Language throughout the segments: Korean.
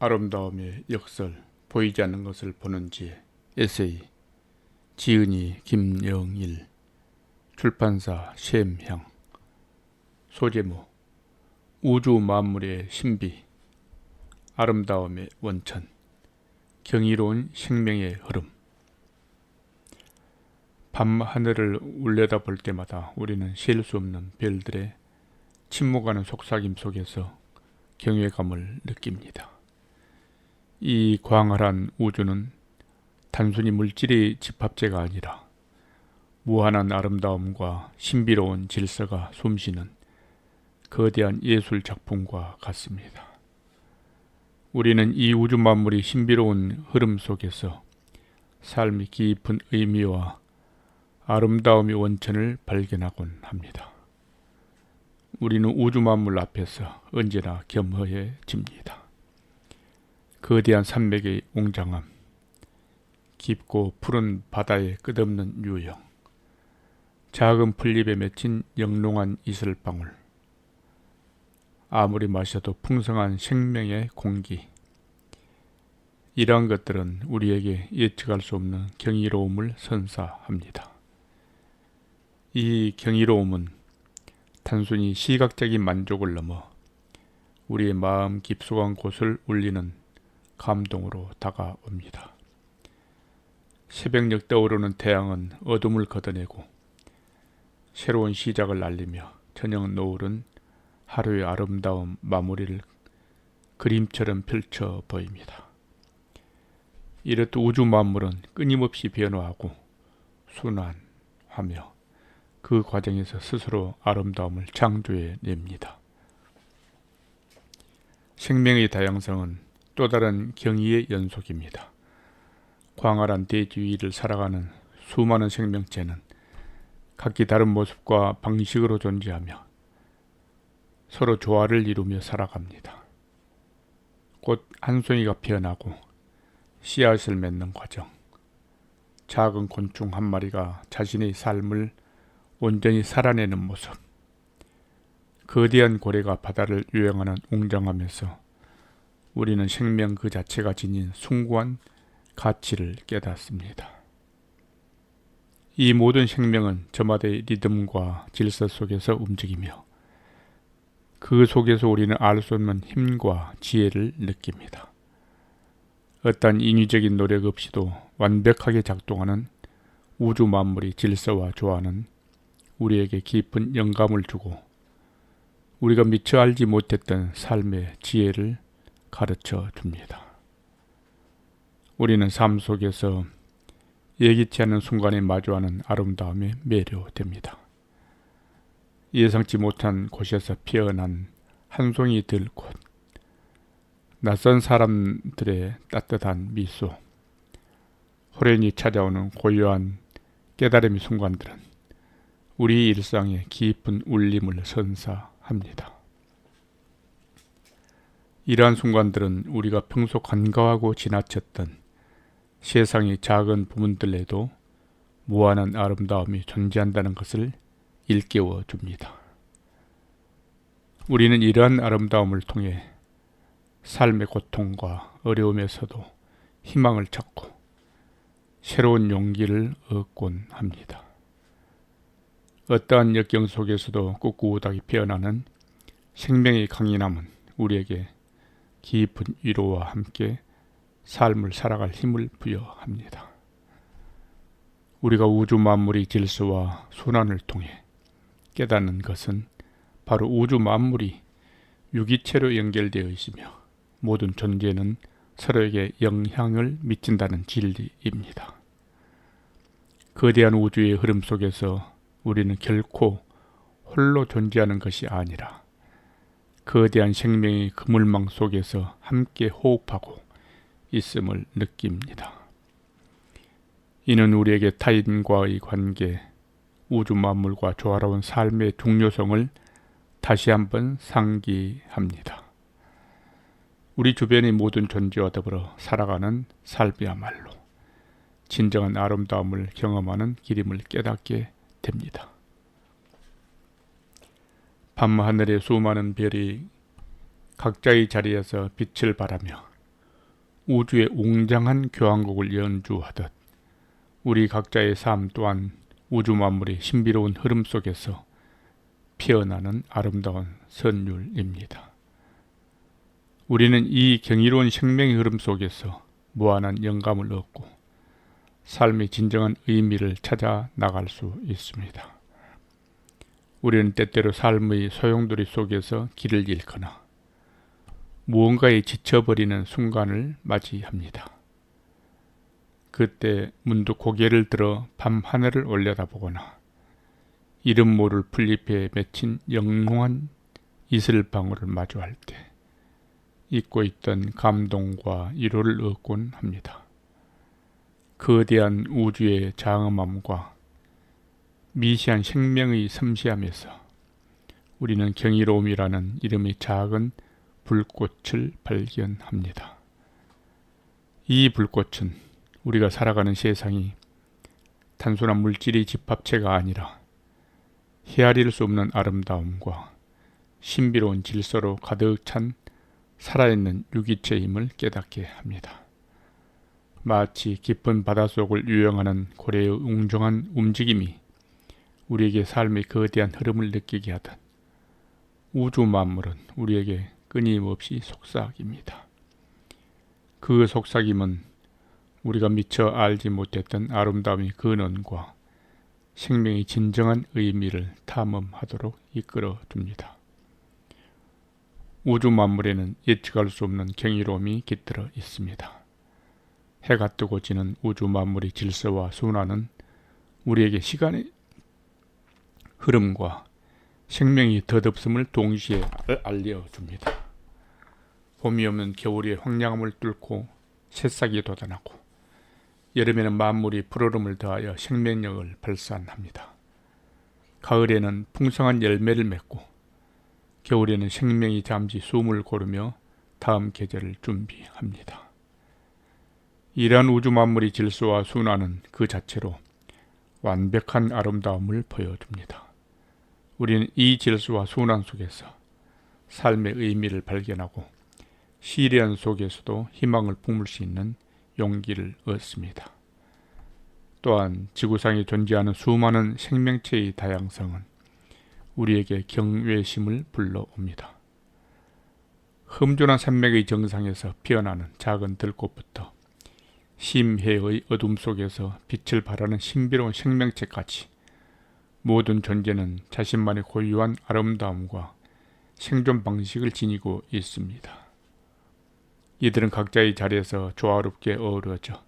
아름다움의 역설, 보이지 않는 것을 보는 지혜. 에세이, 지은이 김영일, 출판사 샘향. 소제목, 우주 만물의 신비, 아름다움의 원천, 경이로운 생명의 흐름. 밤하늘을 올려다볼 때마다 우리는 셀 수 없는 별들의 침묵하는 속삭임 속에서 경외감을 느낍니다. 이 광활한 우주는 단순히 물질의 집합체가 아니라 무한한 아름다움과 신비로운 질서가 숨쉬는 거대한 예술 작품과 같습니다. 우리는 이 우주 만물의 신비로운 흐름 속에서 삶의 깊은 의미와 아름다움의 원천을 발견하곤 합니다. 우리는 우주 만물 앞에서 언제나 겸허해집니다. 거대한 산맥의 웅장함, 깊고 푸른 바다의 끝없는 유형, 작은 풀잎에 맺힌 영롱한 이슬방울, 아무리 마셔도 풍성한 생명의 공기. 이러한 것들은 우리에게 예측할 수 없는 경이로움을 선사합니다. 이 경이로움은 단순히 시각적인 만족을 넘어 우리의 마음 깊숙한 곳을 울리는 감동으로 다가옵니다. 새벽녘 떠오르는 태양은 어둠을 걷어내고 새로운 시작을 알리며 저녁 노을은 하루의 아름다운 마무리를 그림처럼 펼쳐 보입니다. 이렇듯 우주 만물은 끊임없이 변화하고 순환하며 그 과정에서 스스로 아름다움을 창조해냅니다. 생명의 다양성은 또 다른 경이의 연속입니다. 광활한 대지 위를 살아가는 수많은 생명체는 각기 다른 모습과 방식으로 존재하며 서로 조화를 이루며 살아갑니다. 꽃 한 송이가 피어나고 씨앗을 맺는 과정, 작은 곤충 한 마리가 자신의 삶을 온전히 살아내는 모습, 거대한 고래가 바다를 유영하는 웅장함에서 우리는 생명 그 자체가 지닌 숭고한 가치를 깨닫습니다. 이 모든 생명은 저마다의 리듬과 질서 속에서 움직이며 그 속에서 우리는 알 수 없는 힘과 지혜를 느낍니다. 어떤 인위적인 노력 없이도 완벽하게 작동하는 우주 만물의 질서와 조화는 우리에게 깊은 영감을 주고 우리가 미처 알지 못했던 삶의 지혜를 가르쳐 줍니다. 우리는 삶 속에서 예기치 않은 순간에 마주하는 아름다움에 매료됩니다. 예상치 못한 곳에서 피어난 한 송이 들꽃, 낯선 사람들의 따뜻한 미소, 호련히 찾아오는 고요한 깨달음의 순간들은 우리 일상에 깊은 울림을 선사합니다. 이러한 순간들은 우리가 평소 간과하고 지나쳤던 세상의 작은 부분들에도 무한한 아름다움이 존재한다는 것을 일깨워 줍니다. 우리는 이러한 아름다움을 통해 삶의 고통과 어려움에서도 희망을 찾고 새로운 용기를 얻곤 합니다. 어떠한 역경 속에서도 꿋꿋하게 피어나는 생명의 강인함은 우리에게 깊은 위로와 함께 삶을 살아갈 힘을 부여합니다. 우리가 우주 만물의 질서와 순환을 통해 깨닫는 것은 바로 우주 만물이 유기체로 연결되어 있으며 모든 존재는 서로에게 영향을 미친다는 진리입니다. 거대한 우주의 흐름 속에서 우리는 결코 홀로 존재하는 것이 아니라 거대한 생명의 그물망 속에서 함께 호흡하고 있음을 느낍니다. 이는 우리에게 타인과의 관계, 우주 만물과 조화로운 삶의 중요성을 다시 한번 상기합니다. 우리 주변의 모든 존재와 더불어 살아가는 삶이야말로 진정한 아름다움을 경험하는 길임을 깨닫게 됩니다. 밤하늘의 수많은 별이 각자의 자리에서 빛을 발하며 우주의 웅장한 교향곡을 연주하듯 우리 각자의 삶 또한 우주 만물의 신비로운 흐름 속에서 피어나는 아름다운 선율입니다. 우리는 이 경이로운 생명의 흐름 속에서 무한한 영감을 얻고 삶의 진정한 의미를 찾아 나갈 수 있습니다. 우리는 때때로 삶의 소용돌이 속에서 길을 잃거나 무언가에 지쳐버리는 순간을 맞이합니다. 그때 문득 고개를 들어 밤 하늘을 올려다보거나 이름 모를 풀잎에 맺힌 영롱한 이슬방울을 마주할 때 잊고 있던 감동과 위로를 얻곤 합니다. 거대한 우주의 장엄함과 미시한 생명의 섬세함에서 우리는 경이로움이라는 이름의 작은 불꽃을 발견합니다. 이 불꽃은 우리가 살아가는 세상이 단순한 물질의 집합체가 아니라 헤아릴 수 없는 아름다움과 신비로운 질서로 가득 찬 살아있는 유기체임을 깨닫게 합니다. 마치 깊은 바닷속을 유영하는 고래의 웅장한 움직임이 우리에게 삶의 거대한 흐름을 느끼게 하듯 우주 만물은 우리에게 끊임없이 속삭입니다. 그 속삭임은 우리가 미처 알지 못했던 아름다움의 근원과 생명의 진정한 의미를 탐험하도록 이끌어 줍니다. 우주 만물에는 예측할 수 없는 경이로움이 깃들어 있습니다. 해가 뜨고 지는 우주 만물의 질서와 순환은 우리에게 시간의 흐름과 생명의 덧없음을 동시에 알려줍니다. 봄이 오면 겨울의 황량함을 뚫고 새싹이 돋아나고 여름에는 만물이 푸르름을 더하여 생명력을 발산합니다. 가을에는 풍성한 열매를 맺고 겨울에는 생명이 잠시 숨을 고르며 다음 계절을 준비합니다. 이러한 우주 만물의 질서와 순환은 그 자체로 완벽한 아름다움을 보여줍니다. 우리는 이 질서와 순환 속에서 삶의 의미를 발견하고 시련 속에서도 희망을 품을 수 있는 용기를 얻습니다. 또한 지구상에 존재하는 수많은 생명체의 다양성은 우리에게 경외심을 불러옵니다. 험준한 산맥의 정상에서 피어나는 작은 들꽃부터 심해의 어둠 속에서 빛을 발하는 신비로운 생명체까지 모든 존재는 자신만의 고유한 아름다움과 생존 방식을 지니고 있습니다. 이들은 각자의 자리에서 조화롭게 어우러져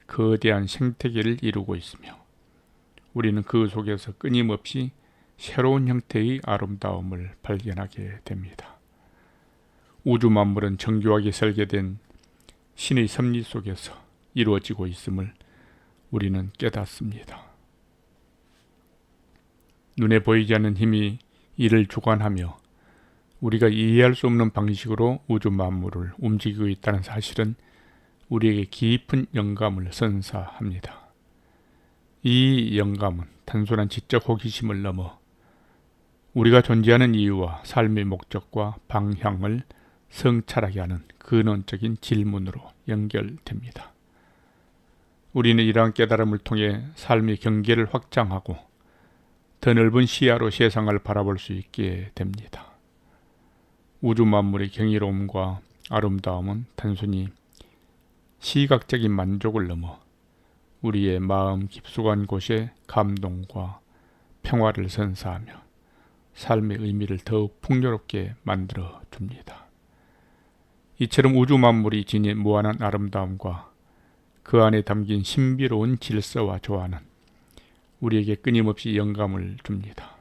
거대한 생태계를 이루고 있으며 우리는 그 속에서 끊임없이 새로운 형태의 아름다움을 발견하게 됩니다. 우주 만물은 정교하게 설계된 신의 섭리 속에서 이루어지고 있음을 우리는 깨닫습니다. 눈에 보이지 않는 힘이 이를 주관하며 우리가 이해할 수 없는 방식으로 우주 만물을 움직이고 있다는 사실은 우리에게 깊은 영감을 선사합니다. 이 영감은 단순한 지적 호기심을 넘어 우리가 존재하는 이유와 삶의 목적과 방향을 성찰하게 하는 근원적인 질문으로 연결됩니다. 우리는 이러한 깨달음을 통해 삶의 경계를 확장하고 더 넓은 시야로 세상을 바라볼 수 있게 됩니다. 우주 만물의 경이로움과 아름다움은 단순히 시각적인 만족을 넘어 우리의 마음 깊숙한 곳에 감동과 평화를 선사하며 삶의 의미를 더욱 풍요롭게 만들어 줍니다. 이처럼 우주 만물이 지닌 무한한 아름다움과 그 안에 담긴 신비로운 질서와 조화는 우리에게 끊임없이 영감을 줍니다.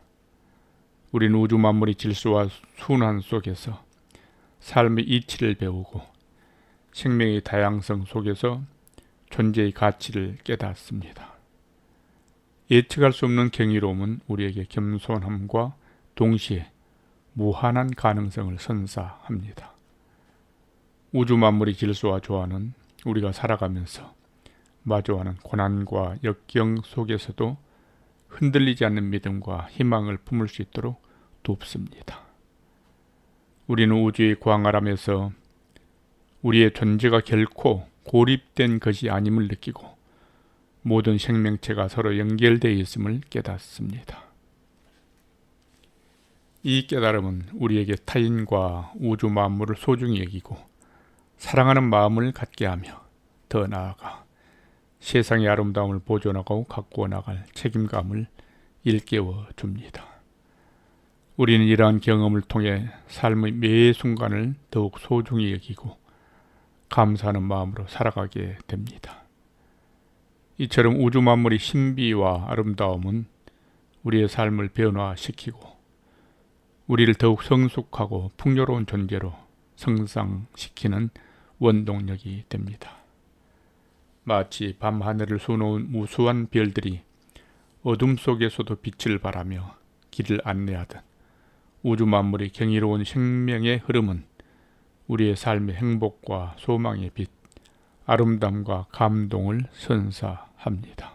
우리는 우주 만물의 질서와 순환 속에서 삶의 이치를 배우고 생명의 다양성 속에서 존재의 가치를 깨닫습니다. 예측할 수 없는 경이로움은 우리에게 겸손함과 동시에 무한한 가능성을 선사합니다. 우주 만물의 질서와 조화는 우리가 살아가면서 마주하는 고난과 역경 속에서도 흔들리지 않는 믿음과 희망을 품을 수 있도록 돕습니다. 우리는 우주의 광활함에서 우리의 존재가 결코 고립된 것이 아님을 느끼고 모든 생명체가 서로 연결되어 있음을 깨닫습니다. 이 깨달음은 우리에게 타인과 우주 만물을 소중히 여기고 사랑하는 마음을 갖게 하며 더 나아가 세상의 아름다움을 보존하고 가꾸어 나갈 책임감을 일깨워 줍니다. 우리는 이러한 경험을 통해 삶의 매 순간을 더욱 소중히 여기고 감사하는 마음으로 살아가게 됩니다. 이처럼 우주 만물의 신비와 아름다움은 우리의 삶을 변화시키고 우리를 더욱 성숙하고 풍요로운 존재로 성장시키는 원동력이 됩니다. 마치 밤하늘을 수놓은 무수한 별들이 어둠 속에서도 빛을 발하며 길을 안내하듯 우주 만물의 경이로운 생명의 흐름은 우리의 삶의 행복과 소망의 빛, 아름다움과 감동을 선사합니다.